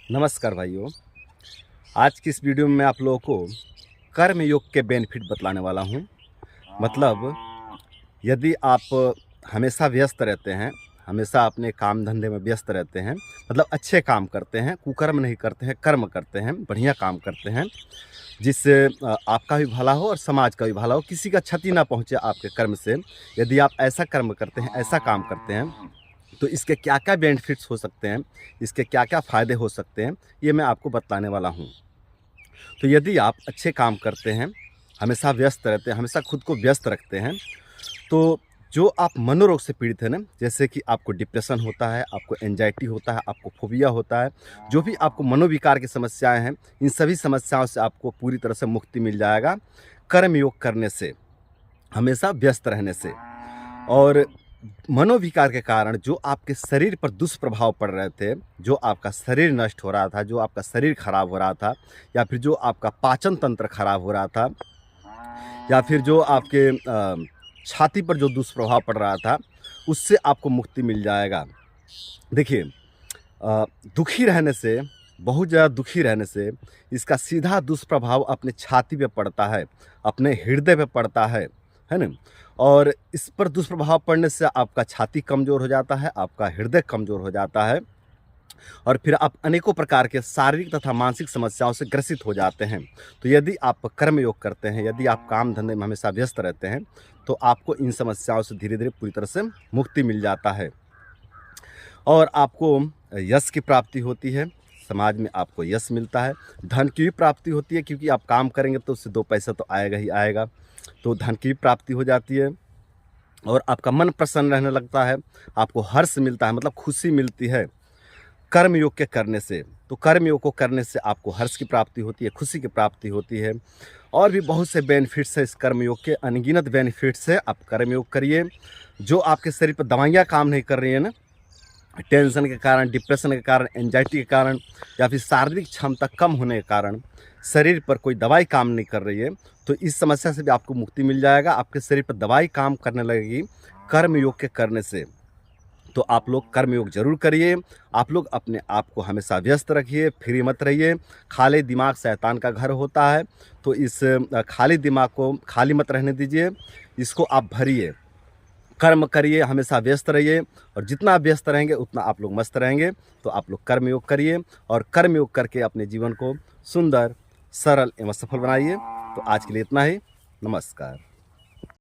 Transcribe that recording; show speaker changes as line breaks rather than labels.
नमस्कार भाइयों। आज की इस वीडियो में मैं आप लोगों को कर्म योग के बेनिफिट बतलाने वाला हूँ। मतलब यदि आप हमेशा व्यस्त रहते हैं, हमेशा अपने काम धंधे में व्यस्त रहते हैं, मतलब अच्छे काम करते हैं, कुकर्म नहीं करते हैं, कर्म करते हैं, बढ़िया काम करते हैं, जिससे आपका भी भला हो और समाज का भी भला हो, किसी का क्षति ना पहुँचे आपके कर्म से। यदि आप ऐसा कर्म करते हैं, ऐसा काम करते हैं, तो इसके क्या क्या बेनिफिट्स हो सकते हैं, इसके क्या क्या फ़ायदे हो सकते हैं, ये मैं आपको बतलाने वाला हूँ। तो यदि आप अच्छे काम करते हैं, हमेशा व्यस्त रहते हैं, हमेशा खुद को व्यस्त रखते हैं, तो जो आप मनोरोग से पीड़ित हैं ना, जैसे कि आपको डिप्रेशन होता है, आपको एंजाइटी होता है, आपको फोबिया होता है, जो भी आपको मनोविकार की समस्याएं हैं, इन सभी समस्याओं से आपको पूरी तरह से मुक्ति मिल जाएगा कर्म योग करने से, हमेशा व्यस्त रहने से। और मनोविकार के कारण जो आपके शरीर पर दुष्प्रभाव पड़ रहे थे, जो आपका शरीर नष्ट हो रहा था, जो आपका शरीर खराब हो रहा था, या फिर जो आपका पाचन तंत्र खराब हो रहा था, या फिर जो आपके छाती पर जो दुष्प्रभाव पड़ रहा था, उससे आपको मुक्ति मिल जाएगा। देखिए, दुखी रहने से, बहुत ज़्यादा दुखी रहने से इसका सीधा दुष्प्रभाव अपने छाती पे पड़ता है, अपने हृदय पे पड़ता है ना? और इस पर दुष्प्रभाव पड़ने से आपका छाती कमज़ोर हो जाता है, आपका हृदय कमज़ोर हो जाता है, और फिर आप अनेकों प्रकार के शारीरिक तथा मानसिक समस्याओं से ग्रसित हो जाते हैं। तो यदि आप कर्म योग करते हैं, यदि आप काम धंधे में हमेशा व्यस्त रहते हैं, तो आपको इन समस्याओं से धीरे धीरे पूरी तरह से मुक्ति मिल जाता है, और आपको यश की प्राप्ति होती है, समाज में आपको यश मिलता है, धन की भी प्राप्ति होती है, क्योंकि आप काम करेंगे तो उससे 2 पैसा तो आएगा ही आएगा, तो धन की भी प्राप्ति हो जाती है, और आपका मन प्रसन्न रहने लगता है, आपको हर्ष मिलता है, मतलब खुशी मिलती है कर्म योग के करने से। तो कर्म योग को करने से आपको हर्ष की प्राप्ति होती है, खुशी की प्राप्ति होती है, और भी बहुत से बेनिफिट्स हैं इस कर्म योग के, अनगिनत बेनिफिट्स है। आप कर्म योग करिए। जो आपके शरीर पर दवाइयाँ काम नहीं कर रही हैं ना, टेंशन के कारण, डिप्रेशन के कारण, एंजाइटी के कारण, या फिर शारीरिक क्षमता कम होने के कारण शरीर पर कोई दवाई काम नहीं कर रही है, तो इस समस्या से भी आपको मुक्ति मिल जाएगा। आपके शरीर पर दवाई काम करने लगेगी कर्म योग के करने से। तो आप लोग कर्म योग जरूर करिए। आप लोग अपने आप को हमेशा व्यस्त रखिए, फ्री मत रहिए। खाली दिमाग शैतान का घर होता है, तो इस खाली दिमाग को खाली मत रहने दीजिए, इसको आप भरिए, कर्म करिए, हमेशा व्यस्त रहिए, और जितना आप व्यस्त रहेंगे उतना आप लोग मस्त रहेंगे। तो आप लोग कर्म योग करिए, और कर्म योग करके अपने जीवन को सुंदर, सरल एवं सफल बनाइए। तो आज के लिए इतना ही। नमस्कार।